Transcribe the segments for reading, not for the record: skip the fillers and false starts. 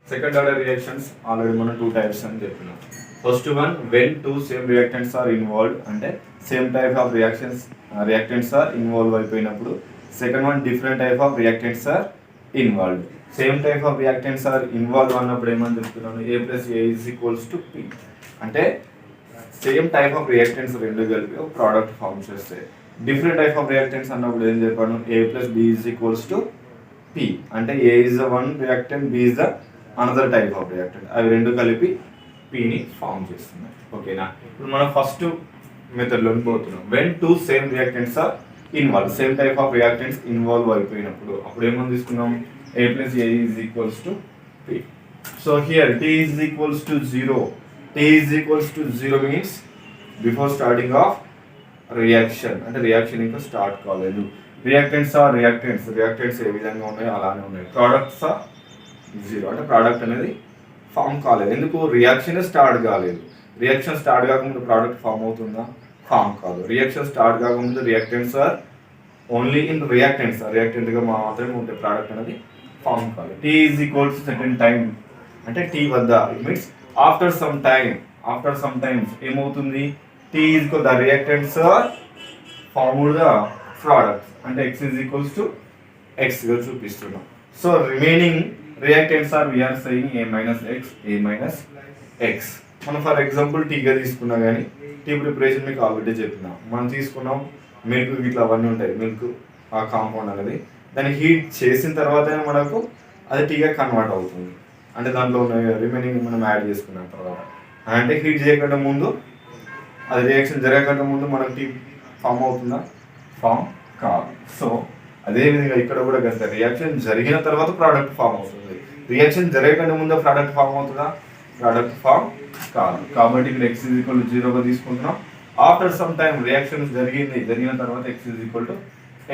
Second order reactions already మనం two types అని చెప్పినాం. First one, when two same reactants are involved అంటే same type of reactants are involved అయిపోయినప్పుడు. Second one, different type of reactants are involved. Same type of reactants are involved అన్నప్పుడు ఏమని చెప్తున్నాను, A plus A is equals to P అంటే same type of reactants రెండు కలిపి ఒక product form చేస్తాయి. Different type of reactants అన్నప్పుడు ఏం చెప్పాను, A plus B is equals to P అంటే A is the one reactant, B is the another type of reactant. అవి రెండు కలిపి పీని ఫామ్ చేస్తున్నాయి. ఓకేనా, ఇప్పుడు మనం ఫస్ట్ మెథడ్లోకి పోతున్నాం. When two same reactants are involve, same type of reactants involve అయిపోయినప్పుడు అప్పుడు ఏమని తీసుకున్నాం, A plus A is equals to P. So here T is equals to 0. T is equals to 0 means before starting of reaction అంటే reaction ఇంకా start కాలేదు. Reactants ఏ విధంగా ఉన్నాయో అలానే ఉన్నాయి. ప్రోడక్ట్స్ ఆర్ 0 అంటే ప్రోడక్ట్ అనేది ఫామ్ కాలేదు. ఎందుకు, రియాక్షన్ స్టార్ట్ కాలేదు. రియాక్షన్ స్టార్ట్ కాకముందు ప్రోడక్ట్ ఫామ్ అవుతుందా, ఫామ్ కాదు. రియాక్షన్ స్టార్ట్ కాకముందు రియాక్టెంట్స్ ఆర్ ఓన్లీ ఇన్ రియాక్టెంట్గా మాత్రమే ఉంటే ప్రోడక్ట్ అనేది ఫామ్ కాదు. T is equals certain time అంటే టీ వద్ద, it means after some times ఏమవుతుంది, T is the reactants are formed the products అంటే x is equals to x గా చూపిస్తున్నాం. So remaining reactants are we are saying A minus X. మనం for example టీగా తీసుకున్నా కానీ tea preparation మీకు already చెప్పినా. మనం తీసుకున్నాం మిల్క్ ఇట్లా అవన్నీ ఉంటాయి, మిల్క్ ఆ కాంపౌండ్ అనేది దాన్ని హీట్ చేసిన తర్వాతనే మనకు అది టీగా కన్వర్ట్ అవుతుంది. అంటే దాంట్లో ఉన్న రిమైనింగ్ మనం యాడ్ చేసుకున్న తర్వాత, అంటే హీట్ చేయకుండా ముందు అది రియాక్షన్ జరగకుండా ముందు మనకు టీ ఫామ్ అవుతుందా, ఫామ్ కాదు. సో అదేవిధంగా ఇక్కడ కూడా గంట రియాక్షన్ జరిగిన తర్వాత ప్రోడక్ట్ ఫామ్ అవుతుంది. రియాక్షన్ జరగకుండా ముందు ప్రోడక్ట్ ఫామ్ అవుతుందా, ప్రోడక్ట్ ఫామ్ కాదు. కాబట్టి ఇక్కడ x ఈజ్ ఈక్వల్ టు 0గా తీసుకుంటున్నాం. ఆఫ్టర్ సమ్ టైమ్ రియాక్షన్ జరిగిన తర్వాత x is equal to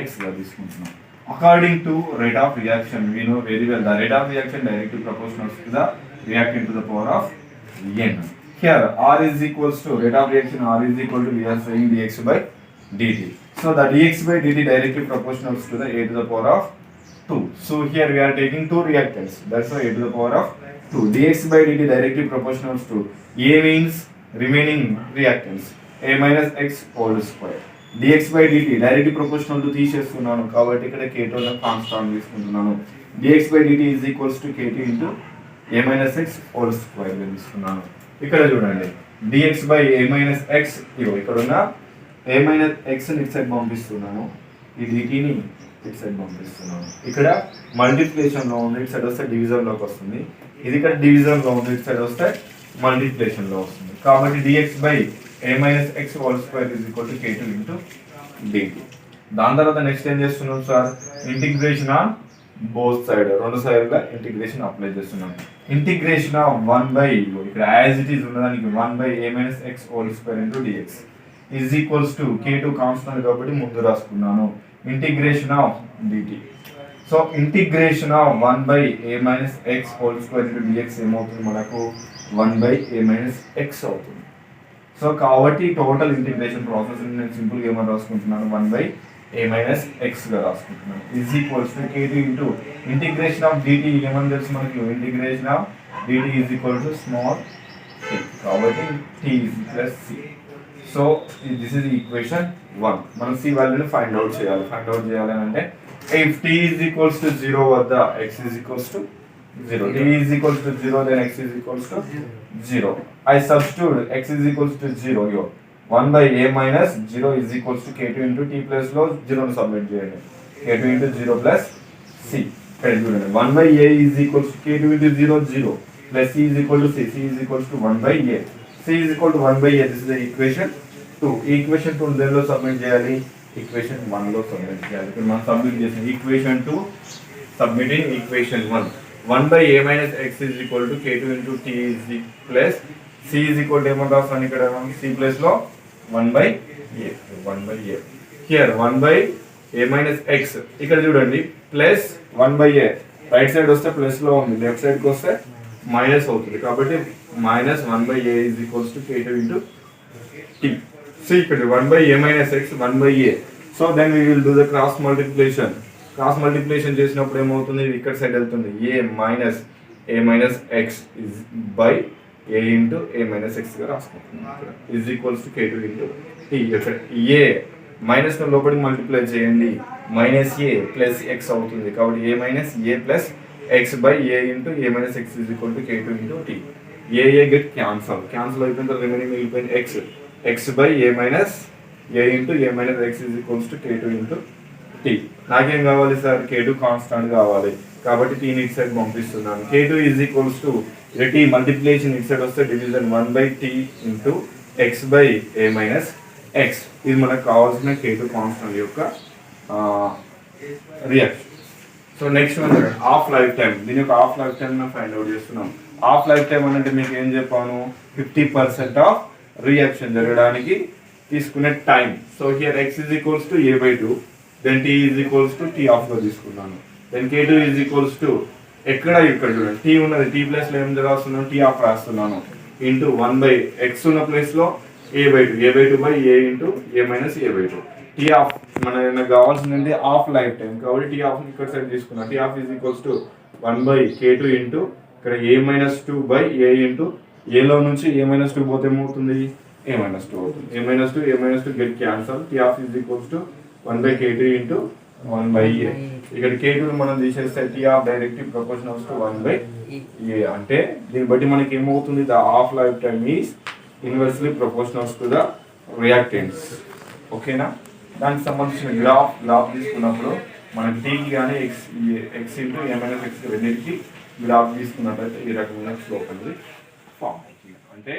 x గా తీసుకుంటున్నాం. According to rate of reaction we know very well the rate of reaction directly proportional to the reactant to the power of n. Here r is equals to rate of reaction, r is equal to we are saying dx by dt. So the dx by dt directly proportional to the a to the power of 2. So here we are taking two reactants, that's why a to the power of 2. dx by dt directly proportional to a means remaining reactants a minus x whole square. dx by dt directly proportional to తీసేస్తున్నాను కాబట్టి ఇక్కడ k2 ను constant తీసుకుంటున్నాను. dx by dt is equals to k2 into a minus x whole square గా తీసుకున్నాను. ఇక్కడ చూడండి dx by a minus x ఇక్కడ ఉన్న a minus x ని ఇటు సైడ్ పంపిస్తున్నాను, ఈ dt ని ఇటు సైడ్ పంపిస్తున్నాను. ఇక్కడ మల్టిప్లికేషన్ లో ఉంది, ఇటు సైడ్ వస్తే డివిజన్ లోకి వస్తుంది. ఇది ఇక్కడ డివిజన్ లో ఉంది, ఇటు సైడ్ వస్తే మల్టిప్లికేషన్ లో వస్తుంది. కాబట్టి dx by a minus x whole square is equal to k2 into dt. దాని తర్వాత నెక్స్ట్ ఏం చేస్తున్నాం sir, integration on both side, రెండు సైడ్ల ఇంటిగ్రేషన్ అప్లై చేస్తున్నాం. ఇంటిగ్రేషన్ ఆఫ్ 1 by ఇక్కడ యాజ్ ఇట్ ఈస్ ఉన్నదానికి 1 by a minus x whole square into dx is equals to k2 constant కాబట్టి ముందు రాసుకున్నాను. Integration of dt. So integration of 1 by a minus x whole square into dx ఏమవుతుంది మనకు 1 by a minus x అవుతుంది. So కాబట్టి total integration process నేను simple గా ఏమని రాసుకుంటున్నాను, 1 by a minus x గా రాసుకుంటున్నాను. is equals to k2 into integration of dt ఏమని తెలుసు మనకి, integration of dt is equal to small c కాబట్టి t is plus c. So this is equation 1. మనం c వాల్యూని ఫైండ్ అవుట్ చేయాలి అంటే if t is equals to 0 వద్ద x is equals to 0, t is equals to 0 then x is equals to 0. I substitute x is equals to 0 here. 1 by a minus 0 is equals to k2 into t plus లో 0 ను submit చేయండి, k2 into 0 plus c. ఇక్కడ చూడండి 1 by a is equals to k2 into 0 plus c is equal to c is equals to 1 by a, c is equal to 1 by a. This is the equation 2. Equation 2 దేనిలో submit చేయాలి, equation 1 లో submit చేయాలి. ఇప్పుడు మనం submit చేసిన equation 2 submitting equation 1. 1 by a minus x is equal to k2 into t is plus c is equal to ఏమని రాస్తాను ఇక్కడ c ప్లస్ లో 1 by a. Here 1 by a minus x ఇక్కడ చూడండి plus 1 by a, right side వస్తే plus లో ఉంది, left side కి వస్తే మైనస్ అవుతుంది కాబట్టి minus 1 by a is equals to k2 into t. See ఇక్కడ 1 by a minus x 1 by a. So then we will do the cross multiplication. చేసినప్పుడు ఏమవుతుంది, ఇక్కడ సైడ్ వెళ్తుంది a minus A minus X is by A into A minus ఎక్స్గా రాసుకుంటున్నాం ఇక్కడ is equals to K2 into T. ఇక్కడ A minus లోపలికి multiply చేయండి, మైనస్ ఏ ప్లస్ ఎక్స్ అవుతుంది కాబట్టి A minus A plus X by A into A minus X is equal to K2 into T. A get cancel అయిపోయిన తర్వాత remaining మిగిలిపోయిన X by A minus A into A minus X is equals to K2 into t. నాకేం కావాలి sir? K2 constant కావాలి కాబట్టి టీని ఇటు side పంపిస్తున్నాను. K2 is equals to t multiplication ఇటు సైడ్ వస్తే division 1/t into x by A minus x. ఇది మనకు కావాల్సిన K2 కాన్స్టాంట్ యొక్క reaction. So next one half life time. దీని యొక్క హాఫ్ లైఫ్ టైం మనం ఫైండ్ అవుట్ చేస్తున్నాం. హాఫ్ లైఫ్ టైం అంటే మీకు ఏం చెప్పాను? 50% ఆఫ్ రియాక్షన్ జరగడానికి తీసుకునే time. So here x is equals to a/2, then t is equals to t of లో తీసుకున్నాను, then K2 is equals to ఇక్కడ చూడండి t ఉన్నది, t ప్లస్ లో ఏం రాస్తున్నాను? t ఆఫ్ రాస్తున్నాను ఇంటూ 1/x ఉన్న ప్లేస్ లో a/2 by a into a minus a/2. T half మనకు కావాల్సింది హాఫ్ లైఫ్ టైం కాబట్టి టీ ఆఫ్ ఇక్కడ సైడ్ తీసుకున్నాను. T half is equals to 1/K2 into ఇక్కడ a-2 బై a ఇంటూ ఏలో నుంచి a-2 పోతే ఏమవుతుంది? a-2 అవుతుంది. a-2 get cancel. T half is equals to 1/K2 into 1/a. ఇక్కడ K2 మనం తీసేస్తే t half directly proportionals to 1/a. అంటే దీన్ని బట్టి మనకి ఏమవుతుంది? The half life time is inversely proportionals to the reactants. ఓకేనా? దానికి సంబంధించిన గ్రాఫ్ తీసుకున్నప్పుడు మనకి టీకి కానీ ఎక్స్ ఇంటూ ఏ మైనస్ ఎక్స్ రెండింటికి గ్రాఫ్ తీసుకున్నట్లయితే ఈ రకమైన స్లోప్ అనేది ఫామ్ అవుతుంది. అంటే